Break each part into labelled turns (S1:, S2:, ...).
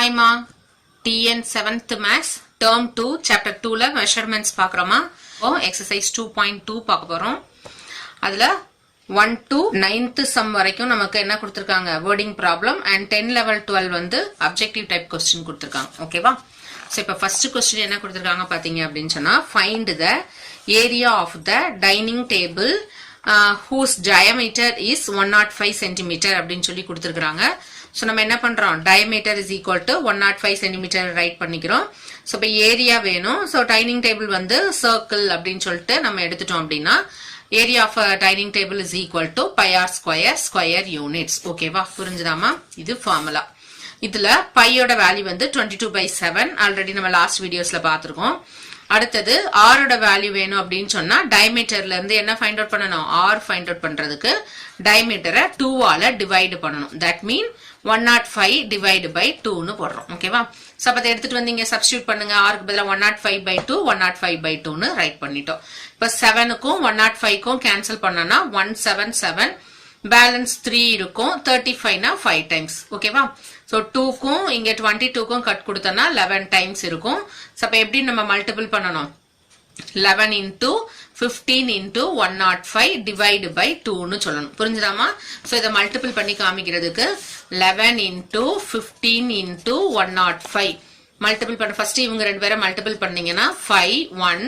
S1: Hi ma, TN 7th Maths, Term 2, Chapter 2ல Measurements பார்க்குறோமா. Exercise 2.2 பார்க்க போறோம். அதுல 1 to 9th sum வரைக்கும் நமக்கு என்ன கொடுத்திருக்காங்க wording problem and 10 level 12 வந்து objective type question கொடுத்திருக்காங்க. ஓகேவா? So இப்ப first question என்ன கொடுத்திருக்காங்க பாத்தீங்க அப்படின்னு சொன்னா find the area of the dining table whose diameter is 105 cm அப்படின்னு சொல்லி கொடுத்திருக்காங்க. So நம்ம என்ன பண்றோம் diameter is equal to 105 cm right பண்ணிக்கிறோம். So இப்ப ஏரியா வேணும். So டைனிங் டேபிள் வந்து சர்க்கிள் அப்படின்னு சொல்லிட்டு நம்ம எடுத்துட்டோம் அப்படின்னா area of a dining table is equal to pi r square units. ஓகேவா புரிஞ்சுதாமா? இது ஃபார்முலா. இதுல பையோட வேல்யூ வந்து 22/7 ஆல்ரெடி நம்ம லாஸ்ட் வீடியோஸ்ல பார்த்திருக்கோம். அடுத்தது r ஓட வேல்யூ வேணும் அப்படின்னு சொன்னா டயமீட்டர்ல இருந்து என்ன ஃபைண்ட் அவுட் பண்ணனும் r ஃபைண்ட் அவுட் பண்றதுக்கு டயமீட்டரை 2 ஆல டிவைட் பண்ணனும். தட் மீன் 105 டிவைட் பை 2 னு போடுறோம். ஓகேவா? சோ அப்ப அதை எடுத்துட்டு வந்து இங்க சப்ஸ்டிட்யூட் பண்ணுங்க. r க்கு பதிலா 105/2 105/2 னு ரைட் பண்ணிட்டோம். இப்ப 7 க்கும் 105 க்கும் கேன்சல் பண்ணனா 177 பேலன்ஸ் 3 இருக்கும். 35 னா 5 டைம்ஸ். ஓகேவா? சோ 2 க்கும் இங்க 22 க்கும் கட் கொடுத்தனா 11 டைம்ஸ் இருக்கும். சோ அப்ப எப்படி நம்ம மல்டிபிள் பண்ணனும் 11 into 15 into 105 divide by 2 னு சொல்லணும். புரிஞ்சுதாமா? சோ இத மல்டிபிள் பண்ணி காமிக்கிறதுக்கு 11 into 15 into 105 மல்டிபிள் பண்ண ஃபர்ஸ்ட் இவங்க ரெண்டு பேரை மல்டிபிள் பண்ணீங்கன்னா 5 1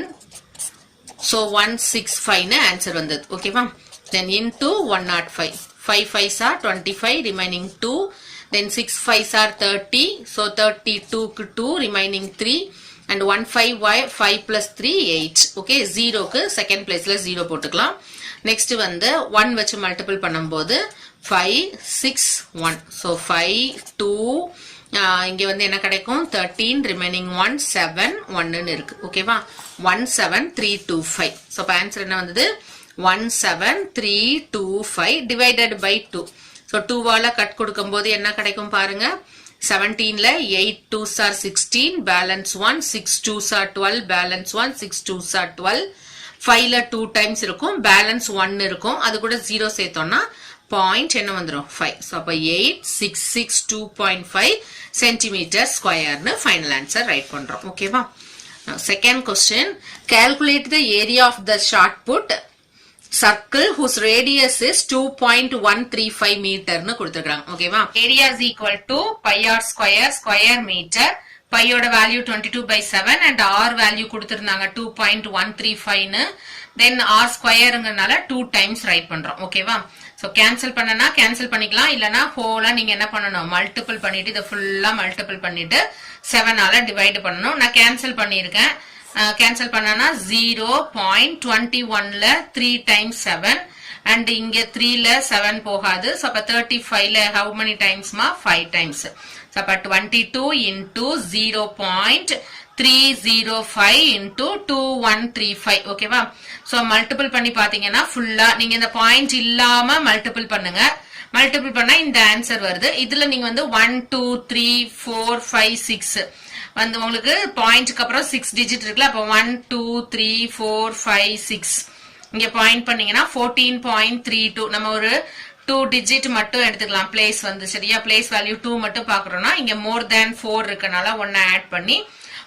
S1: so 165 னு ஆன்சர் வந்தது. ஓகேவா? then into 105 5 5s are 25 remaining 2 then 6 5s are 30 so 32 க்கு 2 remaining 3 and 1 5 plus 3 8. okay 0 க்கு செகண்ட் பிளேஸ்ல 0 போட்டுக்கலாம். நெக்ஸ்ட் வந்து 1 வச்சு மல்டிபிள் பண்ணும்போது 5 6 1 so 5 2 இங்க வந்து என்ன கிடைக்கும் 13 remaining 1 7 1 ன்னு இருக்கு. ஓகேவா? 17325. so அப்ப ஆன்சர் என்ன வந்தது 17325 divided by 2. so 2 வால கட் கொடுக்கும்போது என்ன கிடைக்கும் பாருங்க 17ல 8 2s are 16 balance 1 6 2s are 12 balance 1 6 2s are 12 5ல 2 times இருக்கும் balance 1 இருக்கும். அது கூட 0 சேர்த்தோம்னா பாயிண்ட் என்ன வந்துரும் 5. so அப்ப 8662.5 centimeter square னு ஃபைனல் ஆன்சர் ரைட் பண்றோம். ஓகேவா? now second question calculate the area of the shot put circle whose radius is 2.135 meter னு கொடுத்திருக்காங்க. ஓகேவா? area is equal to pi r square meter. pi ஓட வேல்யூ 22/7 and r வேல்யூ கொடுத்திருந்தாங்க 2.135 னு. then r ஸ்கொயர்ங்கறனால 2 times right பண்றோம். ஓகேவா? So cancel பண்ணனா cancel பண்ணிக்கலாம். இல்லனா ஹோலா நீங்க என்ன பண்ணனும் மல்டிபிள் பண்ணிட்டு இத ஃபுல்லா மல்டிபிள் பண்ணிட்டு 7 ஆல டிவைட் பண்ணனும். நான் கேன்சல் பண்ணிருக்கேன். கேன்சல் பண்ணனா 0.21ல 3 times 7 and இங்க 3ல 7 போகாது. so அப்ப 35ல how many times ma 5 times. so அப்ப 22 into 0.305 into 2135. ஓகேவா? so மல்டிபிள் பண்ணி பாத்தீங்கன்னா ஃபுல்லா நீங்க இந்த பாயிண்ட் இல்லாம மல்டிபிள் பண்ணுங்க. மல்டிபிள் பண்ணா இந்த ஆன்சர் வருது. இதுல நீங்க வந்து 1 2 3 4 5 6 வந்து உங்களுக்கு பாயிண்ட்க்கு அப்புறம் 6 டிஜிட் இருக்குல. அப்ப 1 2 3 4 5 6 இங்க பாயிண்ட் பண்ணீங்கன்னா 14.32 நம்ம ஒரு 2 டிஜிட் மட்டும் எடுத்துக்கலாம். பிளேஸ் வந்து சரியா பிளேஸ் வேல்யூ 2 மட்டும் பாக்குறோம்னா இங்க மோர் தேன் 4 இருக்கனால 1 ஆட் பண்ணி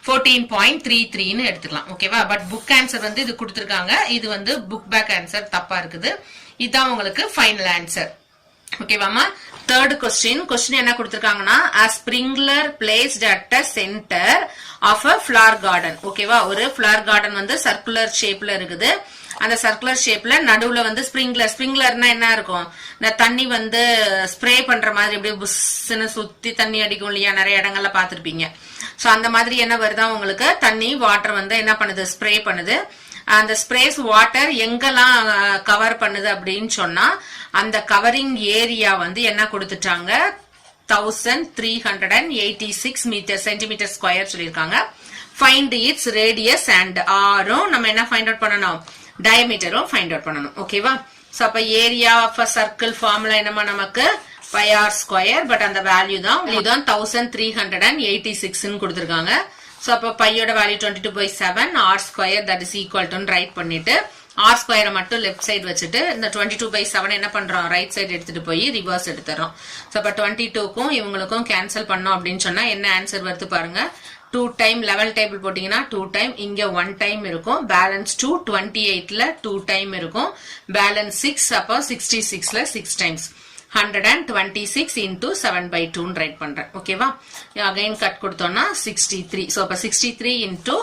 S1: 14.33 னு எடுத்துக்கலாம். ஓகேவா? பட் புக் ஆன்சர் வந்து இது கொடுத்திருக்காங்க. இது வந்து புக் பேக் ஆன்சர் தப்பா இருக்குது. இதுதான் உங்களுக்கு ஃபைனல் ஆன்சர். ஓகேவாமா? third question என்ன கொடுத்திருக்காங்கன்னா a sprinkler placed at the center of a flower garden. ஓகேவா? ஒரு flower garden வந்து சர்க்குலர் ஷேப்ல இருக்குது. அந்த சர்க்குலர் ஷேப்ல நடுவுல வந்து ஸ்ப்ரிங்க்லர்னா என்ன இருக்கும் இந்த தண்ணி வந்து ஸ்ப்ரே பண்ற மாதிரி அப்படியே புஷ்னு சுத்தி தண்ணி அடிக்கும் இல்லையா? நிறைய இடங்கள்ல பாத்திருப்பீங்க. சோ அந்த மாதிரி என்ன வருதா உங்களுக்கு தண்ணி வாட்டர் வந்து என்ன பண்ணுது ஸ்ப்ரே பண்ணுது. அந்த ஸ்ப்ரேஸ் வாட்டர் எங்கெல்லாம் கவர் பண்ணுது அப்படின்னு சொன்னா அந்த கவரிங் ஏரியா வந்து என்ன கொடுத்துட்டாங்க 1386 மீட்டர் சென்டிமீட்டர் ஸ்கொயர் சொல்லிருக்காங்க. ஃபைண்ட் இட்ஸ் ரேடியஸ் அண்ட் ஆரும் நம்ம என்ன ஃபைண்ட் அவுட் பண்ணணும் டயமீட்டரும் ஃபைண்ட் அவுட் பண்ணணும். ஓகேவா? சோ அப்ப area of a circle formula என்னமா நமக்கு pi r ஸ்கொயர். பட் அந்த வேல்யூ தான் 1386 னு கொடுத்திருக்காங்க. சோ அப்ப பையோட value 22/7 r square that is equal to write பண்ணிட்டு ஆர் ஸ்கொயரை மட்டும் லெஃப்ட் சைடு வச்சுட்டு இந்த 22/7 என்ன பண்றோம், ரைட் சைடு எடுத்துட்டு போய் ரிவர்ஸ் எடுத்துறோம். ஸோ அப்ப 22க்கும் இவங்களுக்கும் கேன்சல் பண்ணோம் அப்படின்னு சொன்னா என்ன ஆன்சர் வருது பாருங்க. 2 டைம் லெவல் டேபிள் போட்டீங்கன்னா 2 டைம், இங்க 1 டைம் இருக்கும். பேலன்ஸ் 2 28ல 2 டைம் இருக்கும். பேலன்ஸ் 6 அப்போ 66ல 6 டைம்ஸ் 126 into 7/2 ரைட் பண்றேன். ஓகேவா? அகைன் கட் கொடுத்தோம்னா 63. ஸோ அப்ப 63 into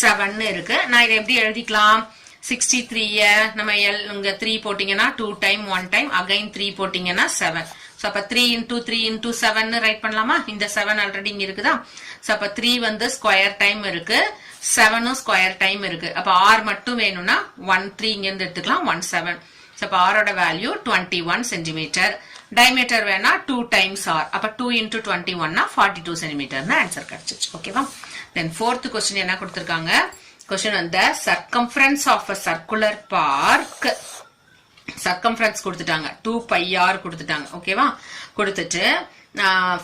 S1: 7 இருக்கு. நான் இதை எப்படி எழுதிக்கலாம்? 63 நம்ம இங்க 3 போட்டீங்கன்னா 2 டைம் 1 டைம், அகைன் 3 போட்டீங்கன்னா 7. ஸோ அப்ப 3 into 3 into 7 ரைட் பண்ணலாமா? இந்த 7 ஆல்ரெடி இங்க இருக்குதா? ஸோ அப்ப 3 வந்து ஸ்கொயர் டைம் இருக்கு, 7ம் ஸ்கொயர் டைம் இருக்கு. அப்ப R மட்டும் வேணும்னா 1 3 இங்க இருந்து எடுத்துக்கலாம், 1 7. ஸோ அப்ப ஆரோட வேல்யூ 21 சென்டிமீட்டர். டயமீட்டர் வேணா 2 டைம்ஸ் R. அப்ப 2 into 21 42 சென்டிமீட்டர்னு ஆன்சர் கிடைச்சிச்சு. ஓகேவா? தென் 4th கொஸ்டின் என்ன கொடுத்திருக்காங்க? கொஸ்டின் வந்து circumference of a circular park, circumference கொடுத்துட்டாங்க, 2πr கொடுத்துட்டாங்க. ஓகேவா? கொடுத்துட்டு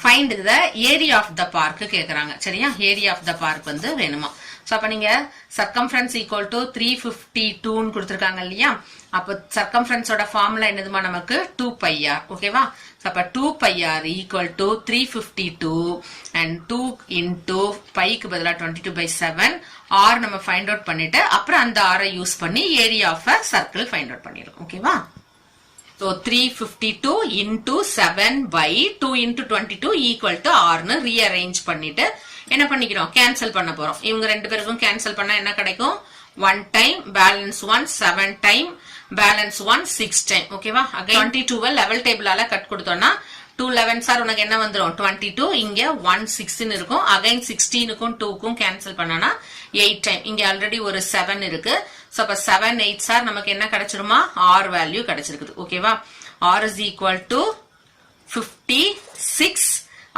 S1: find the area of the park கேக்குறாங்க. சரியா? area of the park வந்து வேணுமா? சோ அப்ப நீங்க circumference equal to 352 ன்னு கொடுத்திருக்காங்க இல்லையா? அப்ப circumference ஓட ஃபார்முலா என்னதுமா நமக்கு? 2πr. ஓகேவா? சோ அப்ப 2πr equal to 352 and 2 into bike பதிலா 22/7 r நம்ம ஃபைண்ட் அவுட் பண்ணிட்டு அப்புறம் அந்த r யூஸ் பண்ணி area of a circle find out பண்ணிரும். ஓகேவா? So 352 into 7 by 2 into 22 equal to r னு rearrange பண்ணிட்டு என்ன பண்ணிக்கிறோம்? கேன்சல் பண்ண போறோம். இவங்க ரெண்டு பேருக்கும் கேன்சல் பண்ணா என்ன கிடைக்கும்? 1 time, balance 1 7 time, balance 1 6 time. ஓகேவா? அகைன் 22 லெவல் டேபிளால கட் கொடுத்தோம்னா 2 11 சார் உனக்கு என்ன வந்துரும்? 22. இங்க 1 6 ன்னு இருக்கும். அகைன் 16க்கும் 2க்கும் கேன்சல் பண்ணனா 8 டைம். இங்க ஆல்ரெடி ஒரு 7 இருக்கு. சோ அப்ப 7 8 சார் நமக்கு என்ன கிடைச்சிருமா? R வேல்யூ கிடைச்சிருக்குது. ஓகேவா? R is equal to 56.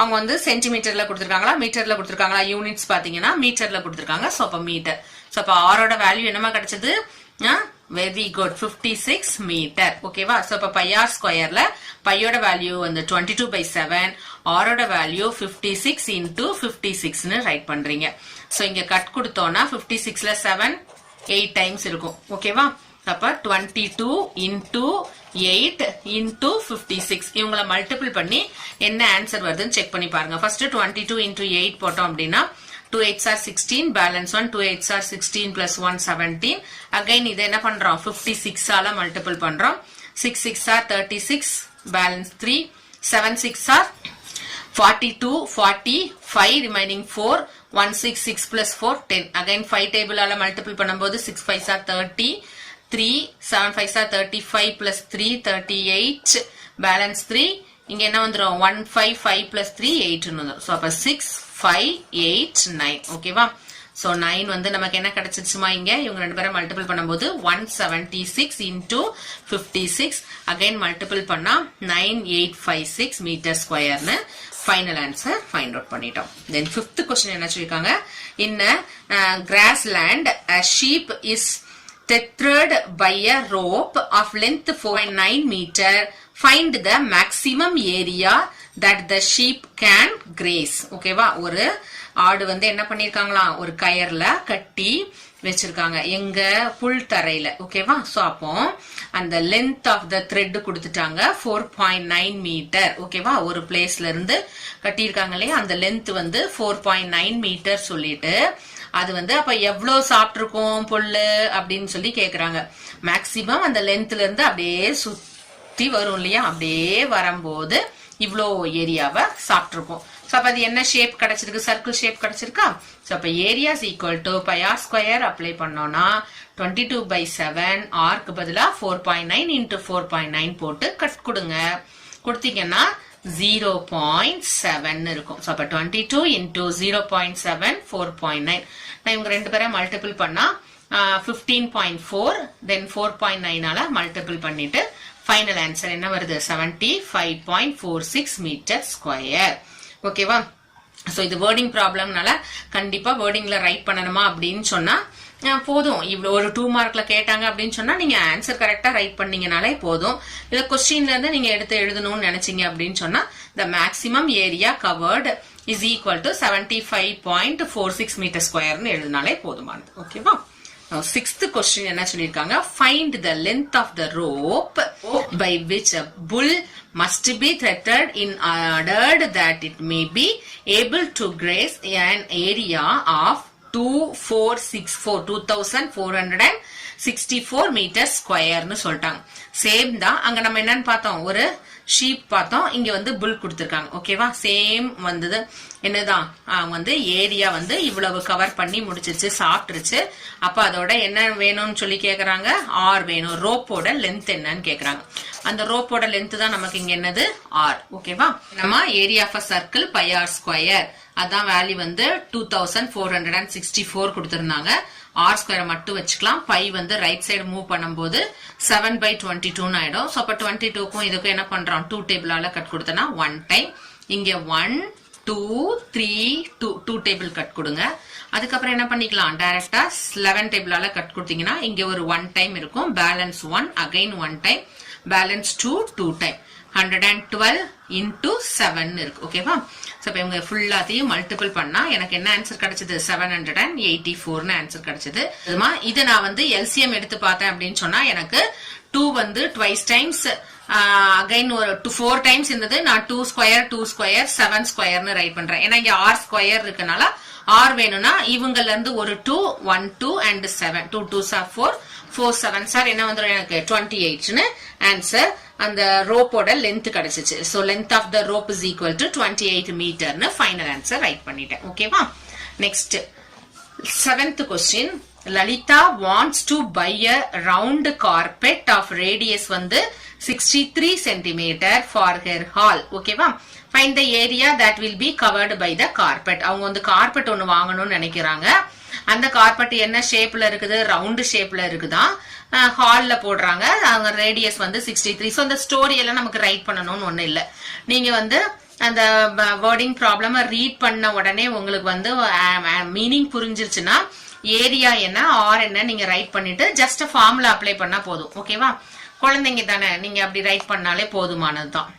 S1: அவங்க வந்து சென்டிமீட்டர்ல கொடுத்திருக்காங்களா மீட்டர்ல கொடுத்திருக்காங்களா? யூனிட்ஸ் பாத்தீங்கன்னா மீட்டர்ல கொடுத்திருக்காங்க. சோ அப்ப மீட்டர். சோ அப்ப R ஓட வேல்யூ என்னமா கிடைச்சது? Very good, 56 metre. ஓகேவா? சோ அப்ப πr ஸ்கொயர்ல பையோட வேல்யூ வந்து 22/7, R ஓட வேல்யூ 56 into 56 ன்னு ரைட் பண்றீங்க. சோ இங்க கட் கொடுத்தோம்னா 56ல 7 8 டைம்ஸ் இருக்கும். ஓகேவா? அப்ப 22 into 8 into 56 இவங்களை மல்டிபிள் பண்ணி என்ன ஆன்சர் வருதுன்னு செக் பண்ணி பாருங்க. ஃபர்ஸ்ட் 22 into 8 போட்டோம் அப்படின்னா 2 8s are 16, balance 1 2 8s are 16 plus 1 17. Again இதை என்ன பண்றோம்? 56 ஆல மல்டிபிள் பண்றோம். 6 6 are 36, balance 3 7 6 are 42 40 5 remaining 4 1 6 6 plus 4 10. Again 5 table ஆல மல்டிபிள் பண்ணும்போது 6 5s are 30, 3 7 5s are 35 plus 3 38, balance 3. இங்க என்ன வந்துரும்? 1 5 5 plus 3 8 ன்னு வந்துரும். சோ அப்ப 6 5 8 9. ஓகேவா? சோ 9 வந்து நமக்கு என்ன கிடைச்சிச்சுமா? இங்க இவங்க ரெண்டு பேரும் மல்டிபிள் பண்ணும்போது 176 into 56. அகைன் மல்டிபிள் பண்ணா 9856 மீட்டர் ஸ்கொயர்னு ஃபைனல் ஆன்சர் ஃபைண்ட் அவுட் பண்ணிட்டோம். தென் 5th கொஸ்டின் என்ன சொல்லிருக்காங்க? இன் grassland a sheep is tethered by a rope of length 4.9 meter. Find the maximum area that the sheep can graze. ஓகேவா? ஒரு ஆடு வந்து என்ன பண்ணிருக்காங்களா? ஒரு கயர்ல கட்டி வச்சிருக்காங்க. எங்க? புல் தரையில. ஓகேவா? சோ அப்போ அந்த லென்த் ஆஃப் த த்ரெட் கொடுத்துட்டாங்க 4.9 மீட்டர். ஓகேவா? ஒரு பிளேஸ்ல இருந்து கட்டியிருக்காங்க இல்லையா? அந்த லென்த் வந்து 4.9 மீட்டர் சொல்லிட்டு அது வந்து அப்ப எவ்வளவு சாப்பிட்டிருக்கும் புல்லு அப்படின்னு சொல்லி கேக்குறாங்க. மேக்சிமம் அந்த லென்த்ல இருந்து அப்படியே சுத்தி வரும் இல்லையா? அப்படியே வரும்போது இவ்வளோ ஏரியாவை சாப்பிட்டிருக்கும். சோ அப்ப அது என்ன ஷேப் கிடைச்சிருக்கு? சர்க்கிள் ஷேப் கிடைச்சிருக்கா? சோ அப்ப area is equal to πr square apply பண்ணோம்னா 22/7 ஆர்க்கு பதிலா 4.9 into 4.9 போட்டு கட் கொடுங்க. கொடுத்தீங்கன்னா 0.7 இருக்கும். சோ அப்ப 22 into 0.7 4.9. நான் இவங்க ரெண்டு பேரை மல்டிபிள் பண்ணா 15.4 தென் 4.9 ஆல மல்டிபிள் பண்ணிட்டு ஃபைனல் ஆன்சர் என்ன வருது? 75.46 மீட்டர் ஸ்கொயர். ஓகேவா? சோ இது வேர்டிங் ப்ராப்ளம்னால கண்டிப்பா வேர்டிங்ல ரைட் பண்ணணுமா அப்படின்னு சொன்னா போதும். இவ்வளவு ஒரு 2 மார்க்ல கேட்டாங்க அப்படின்னு சொன்னா நீங்க ஆன்சர் கரெக்டா ரைட் பண்ணீங்கனாலே போதும். இத கொஸ்டின்ல இருந்து நீங்க எடுத்து எழுதணும்னு நினைச்சீங்க அப்படின்னு சொன்னா the maximum area covered is equal to 75.46 metre ஸ்கொயர்னு எழுதினாலே போதுமானது. ஓகேவா? Sixth question என்ன சொல்லிருக்காங்க, find the length of the rope by which a bull must be threaded in order that it may be able to graze an area of 2464 metre ஸ்கொயர்னு சொல்லிட்டாங்க. Same தான். அங்க நம்ம என்னன்னு பார்த்தோம், ஒரு ஷீப் பார்த்தோம், இங்க வந்து புல் கொடுத்திருக்காங்க. ஓகேவா, சேம் வந்தது. என்னதான் வந்து ஏரியா வந்து இவ்வளவு கவர் பண்ணி முடிச்சிருச்சு, சாப்பிட்டுருச்சு. அப்ப அதோட என்ன வேணும்னு சொல்லி கேக்குறாங்க, ஆர் வேணும். ரோப்போட லென்த் என்னன்னு கேக்குறாங்க. அந்த ரோப்போட லென்த் தான் நமக்கு இங்க என்னது, ஆர். ஓகேவா, நம்ம area of circle pi R square, அதான் வேல்யூ வந்து 2464 கொடுத்திருந்தாங்க. ஆர் ஸ்கொயர் மட்டும் வச்சுக்கலாம். பை வந்து ரைட் சைடு மூவ் பண்ணும்போது 7/22 ஆயிடும். சோ அப்ப 22க்கும் இதுக்கும் என்ன பண்றோம், 2 டேபிளால கட் கொடுத்தனா 1 டைம். இங்க 1 2 3 2 டேபிள் கட் கொடுங்க. அதுக்கப்புறம் என்ன பண்ணிக்கலாம், டைரக்டா 11 டேபிளால கட் கொடுத்தீங்கன்னா இங்க ஒரு 1 டைம் இருக்கும். Balance 1 again 1 time, balance 2 time. 112 into 7 இருக்கு. ஓகேவா, சோ இப்ப இவங்க ஃபுல்லாத்தையும் மல்டிபிள் பண்ணா எனக்கு என்ன ஆன்சர் கிடைச்சது, 784 ஆன்சர் கிடைச்சது. இது நான் வந்து எல்சிஎம் எடுத்து பார்த்தேன் அப்படின்னு சொன்னா எனக்கு 2 வந்து ட்வைஸ் டைம்ஸ், அகைன் ஒரு 4 டைம்ஸ் இருந்தது. நான் 2 ஸ்கொயர் 7 ஸ்கொயர்னு ரைட் பண்றேன். ஏன்னா இங்க ஆர் ஸ்கொயர் இருக்கனால ஆர் வேணும்னா இவங்கல இருந்து ஒரு 2 1 2 and 7 2 2s are 4 4 7 சார் என்ன வந்துடும் எனக்கு 28ன்னு ஆன்சர். அந்த ரோப்போட லென்த் கிடைச்சிச்சு. So length of the rope is equal to 28 மீட்டர்னு ஃபைனல் ஆன்சர் ரைட் பண்ணிட்டேன். ஓகேவா, next 7th question. Lalitha wants to buy a round carpet of radius வந்து 63 centimeter for her hall. ஓகேவா, find the area that will be covered by the carpet. அவங்க வந்து carpet ஒன்னு வாங்கணும்னு நினைக்கிறாங்க. அந்த கார்பெட் என்ன ஷேப்ல இருக்குது, ரவுண்ட் ஷேப்ல இருக்குதான். ஹால்ல போடுறாங்க. அவங்க ரேடியஸ் வந்து 63. சோ அந்த ஸ்டோரி எல்லாம் நமக்கு ரைட் பண்ணணும்னு ஒண்ணு இல்ல. நீங்க வந்து அந்த வேர்டிங் ப்ராப்ளம் ரீட் பண்ண உடனே உங்களுக்கு வந்து மீனிங் புரிஞ்சிருச்சுன்னா ஏரியா என்ன ஆர் என்ன நீங்க ரைட் பண்ணிட்டு ஜஸ்ட் ஃபார்முலா அப்ளை பண்ணா போதும். ஓகேவா, குழந்தைங்க தானே, நீங்க அப்படி ரைட் பண்ணாலே போதுமானதுதான்.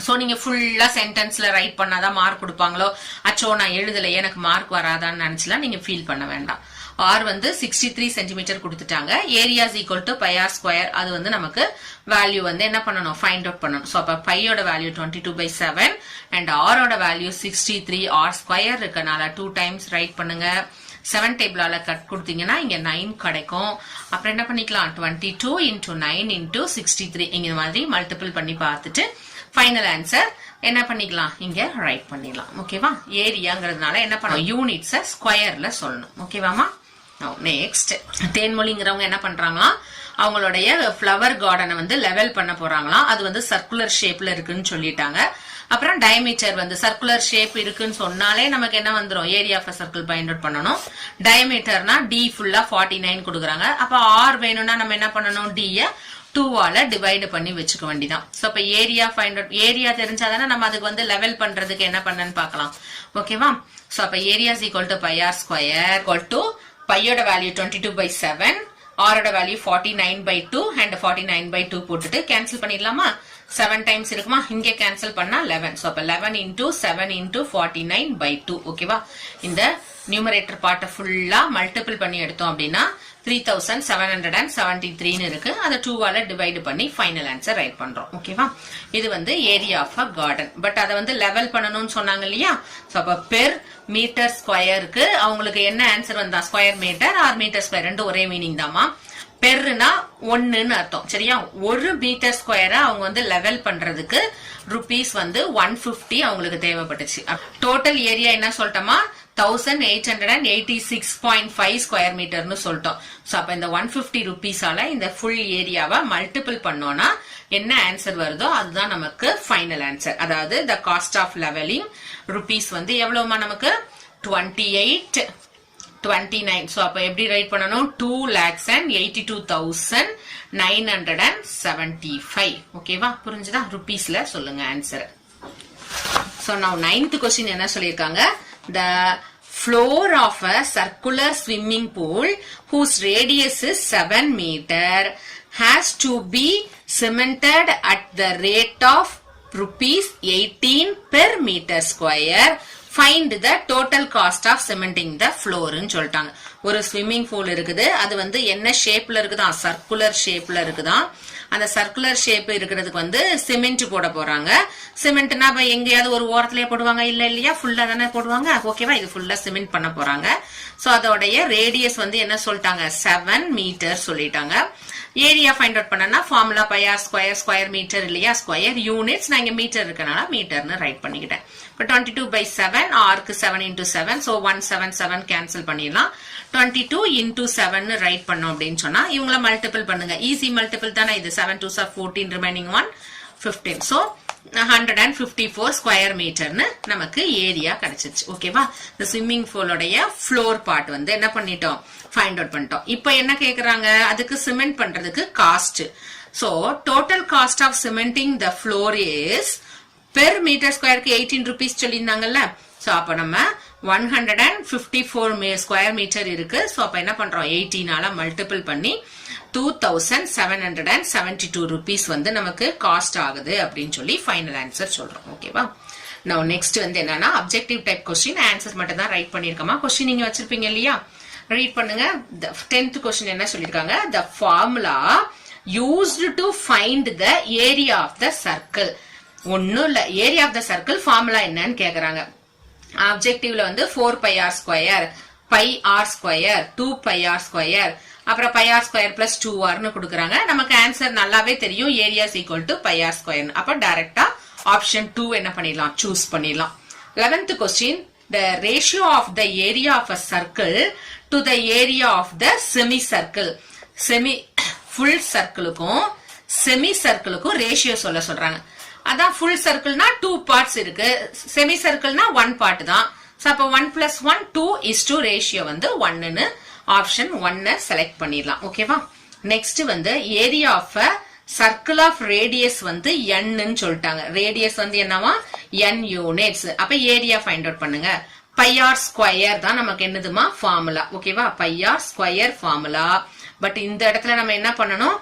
S1: சோ நீங்க ஃபுல்லா சென்டென்ஸ்ல ரைட் பண்ணாதான் மார்க் கொடுப்பாங்களோ, அச்சோ நான் எழுதலையே எனக்கு மார்க் வராதான்னு நினைச்சுலாம் நீங்க ஃபீல் பண்ண வேண்டாம். ஆர் வந்து 63 சென்டிமீட்டர் கொடுத்துட்டாங்க. Area is equal to pi R square. அது வந்து நமக்கு வேல்யூ வந்து என்ன பண்ணணும், ஃபைண்ட் அவுட் பண்ணணும். சோ அப்ப பையோட வேல்யூ 22/7 அண்ட் ஆரோட வேல்யூ 63. ஆர் ஸ்கொயர் இருக்கனால 2 டைம்ஸ் ரைட் பண்ணுங்க. 7 டேபிளால கட் கொடுத்தீங்கன்னா இங்க 9 கிடைக்கும். அப்புறம் என்ன பண்ணிக்கலாம், 22 into 9 into 63 இங்க மாதிரி மல்டிபிள் பண்ணி பார்த்துட்டு ஃபைனல் ஆன்சர் என்ன பண்ணிக்கலாம், இங்க ரைட் பண்ணிடலாம். ஓகேவா, ஏரியாங்கிறதுனால என்ன பண்ணணும், யூனிட்ஸ ஸ்கொயர்ல சொல்லணும். ஓகேவாமா, நெக்ஸ்ட் தேன்மொழிங்கிறவங்க என்ன பண்றாங்களா, அவங்களுடைய ஃப்ளவர் கார்டனை வந்து லெவல் பண்ண போறாங்களாம். அது வந்து சர்க்குலர் ஷேப்ல இருக்குன்னு சொல்லிட்டாங்க. அப்புறம் டயமீட்டர் வந்து சர்க்குலர் ஷேப் இருக்குன்னு சொன்னாலே நமக்கு என்ன வந்துடும், area of circle find out பண்ணணும். டயமீட்டர்னா டி ஃபுல்லா 49 கொடுக்குறாங்க. அப்ப ஆர் வேணும்னா நம்ம என்ன பண்ணணும், டிய 2ஆல டிவைட் பண்ணி வச்சுக்க வேண்டியதான். சோ அப்ப ஏரியா ஃபைண்ட் அவுட், ஏரியா தெரிஞ்சாதானே நம்ம அதுக்கு வந்து லெவல் பண்றதுக்கு என்ன பண்ணன்னு பாக்கலாம். ஓகேவா, சோ அப்ப area is equal to pi R square equal to பையோட வேல்யூ 22/7, ஆரோட வேல்யூ 49/2 அண்ட் 49/2 போட்டுட்டு கேன்சல் பண்ணிடலாமா. 7 டைம்ஸ் இருக்குமா, இங்க கேன்சல் பண்ணா 11. சோ அப்ப 11 into 7 into 49/2. ஓகேவா, இந்த நியூமரேட்டர் பார்ட்ட ஃபுல்லா மல்டிபிள் பண்ணி எடுத்தோம் அப்படின்னா 3773 இருக்கு. அதை 2ஆல டிவைட் பண்ணி ஃபைனல் ஆன்சர் ரைட் பண்றோம். ஓகேவா, இது வந்து area of a garden. But அதை வந்து லெவல் பண்ணணும்னு சொன்னாங்க இல்லையா. சோ அப்ப பெர் மீட்டர் ஸ்கொயருக்கு அவங்களுக்கு என்ன ஆன்சர் வந்தா, square metre or metre square ரெண்டு ஒரே மீனிங் தாமா. பெர்னா 1ன்னு அர்த்தம். சரியா, 1 மீட்டர் ஸ்கொயரை அவங்க வந்து லெவல் பண்றதுக்கு ருபீஸ் வந்து 150 அவங்களுக்கு தேவைப்பட்டுச்சு. டோட்டல் ஏரியா என்ன சொல்லிட்டோமா, 1886.5 ஸ்கொயர் மீட்டர்னு சொல்லிட்டோம். சோ அப்ப இந்த 150 ருபீஸால இந்த ஃபுல் ஏரியாவை மல்டிபிள் பண்ணோம்னா என்ன ஆன்சர் வருதோ அதுதான் நமக்கு ஃபைனல் ஆன்சர். அதாவது த காஸ்ட் ஆஃப் லெவலிங் ருபீஸ் வந்து எவ்வளவுமா நமக்கு 2829. சோ அப்ப எப்படி ரைட் பண்ணணும், 2,82,975. ஓகேவா, புரிஞ்சுதா, ருபீஸ்ல சொல்லுங்க answer. So now 9th question என்ன சொல்லிருக்காங்க, the floor of a circular swimming pool whose radius is 7 meter has to be cemented at the rate of rupees 18 per meter square find the total cost of cementing the ஃப்ளோர்னு சொல்லிட்டாங்க. ஒரு swimming pool இருக்குது, அது வந்து என்ன ஷேப்ல இருக்குதா, circular ஷேப்ல இருக்குதான். அந்த சர்க்குலர் ஷேப் இருக்கிறதுக்கு வந்து சிமெண்ட் போட போறாங்க. சிமெண்ட்னா எங்கேயாவது ஒரு ஓரத்திலேயே போடுவாங்க இல்லையா, ஃபுல்லா தானே போடுவாங்க. ஓகேவா, இது ஃபுல்லா சிமெண்ட் பண்ண போறாங்க. சோ அதோடைய ரேடியஸ் வந்து என்ன சொல்லிட்டாங்க, 7 மீட்டர் சொல்லிட்டாங்க. ஏரியா ஃபைண்ட் அவுட் பண்ணனா formula pi R square, square metre இல்லையா, ஸ்கொயர் யூனிட்ஸ். நான் இங்க மீட்டர் இருக்கனால மீட்டர்னு ரைட் பண்ணிக்கிட்டேன். இப்போ 22/7 ஆர்க்கு 7 × 7, ஸோ 177 கேன்சல் பண்ணிடலாம். 22 × 7 ரைட் பண்ணோம் அப்படின்னு சொன்னா இவங்கள மல்டிபிள் பண்ணுங்க. ஈஸி மல்டிபிள் தானே இது. 7 2s are 14, remaining 1 15. So 154 square மீட்டர்னு நமக்கு ஏரியா கிடைச்சிச்சு. ஓகேவா, இந்த ஸ்விம்மிங் பூலோடைய ஃப்ளோர் பார்ட் வந்து என்ன பண்ணிட்டோம், ஃபைண்ட் அவுட் பண்ணிட்டோம். இப்போ என்ன கேக்குறாங்க, அதுக்கு சிமெண்ட் பண்றதுக்கு cost. So total cost of cementing the floor is per metre ஸ்கொயருக்கு 18 rupees சொல்லியிருந்தாங்கல்ல. சோ அப்ப நம்ம 154 ஸ்கொயர் மீட்டர் இருக்கு. சோ அப்ப என்ன பண்றோம், 18ஆல மல்டிபிள் பண்ணி 2772 rupees வந்து நமக்கு காஸ்ட் ஆகுது அப்படின்னு சொல்லி ஃபைனல் ஆன்சர் சொல்றோம். ஓகேவா, now நெக்ஸ்ட் வந்து என்னன்னா அப்ஜெக்டிவ் டைப் கொஸ்டின். ஆன்சர் மட்டும் தான் ரைட் பண்ணிருக்கோமா, கொஸ்டின் நீங்க வச்சிருப்பீங்க இல்லையா, ரீட் பண்ணுங்க. 10th கொஸ்டின் என்ன சொல்லிருக்காங்க, the formula used to find the area of the circle. ஒன்னும் இல்ல, area of the circle formula என்னன்னு கேக்குறாங்க. ஆப்ஜெக்டிவ்ல வந்து 4πr square, πr square, 2πr square, அப்புறம் πr ஸ்கொயர் பிளஸ் 2rனு கொடுக்குறாங்க. நமக்கு ஆன்சர் நல்லாவே தெரியும், area equal to πr square. அப்ப டைரக்டா ஆப்ஷன் 2 என்ன பண்ணிடலாம், சூஸ் பண்ணிடலாம். 11th question, the ratio of the area of a circle to the area of the semicircle. Full சர்க்கிளுக்கும் செமி சர்க்கிளுக்கும் ரேஷியோ சொல்ல சொல்றாங்க. அதான் ஃபுல் சர்க்கிள்னா 2 பார்ட்ஸ் இருக்கு, செமி சர்க்கிள்னா 1 பார்ட் தான். சோ அப்ப 1 + 1 2:2 ரேஷியோ வந்து 1ன்னு ஆப்ஷன் 1 செலக்ட் பண்ணிடலாம். ஓகேவா, நெக்ஸ்ட் வந்து area of circle of radius வந்து n சொல்லிட்டாங்க. ரேடியஸ் வந்து என்னவா, n யூனிட்ஸ். அப்ப ஏரியா ஃபைண்ட் அவுட் பண்ணுங்க. πr ஸ்கொயர் தான் நமக்கு என்னதுமா ஃபார்முலா. ஓகேவா, πr ஸ்கொயர் ஃபார்முலா. பட் இந்த இடத்துல நம்ம என்ன பண்ணணும்,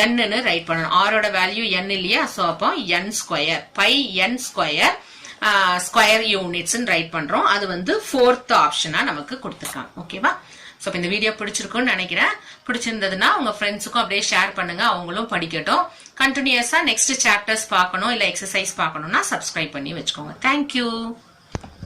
S1: n ரைட் பண்ணணும். ஆரோட வேல்யூ n இல்லையா, சோ அப்போ n square, πn square square units right பண்றோம். அது வந்து 4th ஆப்ஷனா நமக்கு கொடுத்துருக்காங்க. ஓகேவா, சோ இந்த வீடியோ பிடிச்சிருக்கும்னு நினைக்கிறேன். பிடிச்சிருந்ததுன்னா உங்க ஃப்ரெண்ட்ஸுக்கும் அப்படியே ஷேர் பண்ணுங்க, அவங்களும் படிக்கட்டும். கண்டினியூஸா நெக்ஸ்ட் சாப்டர்ஸ் பார்க்கணும் இல்ல எக்ஸசைஸ் பார்க்கணும்னா சப்ஸ்கிரைப் பண்ணி வச்சுக்கோங்க. தேங்க்யூ.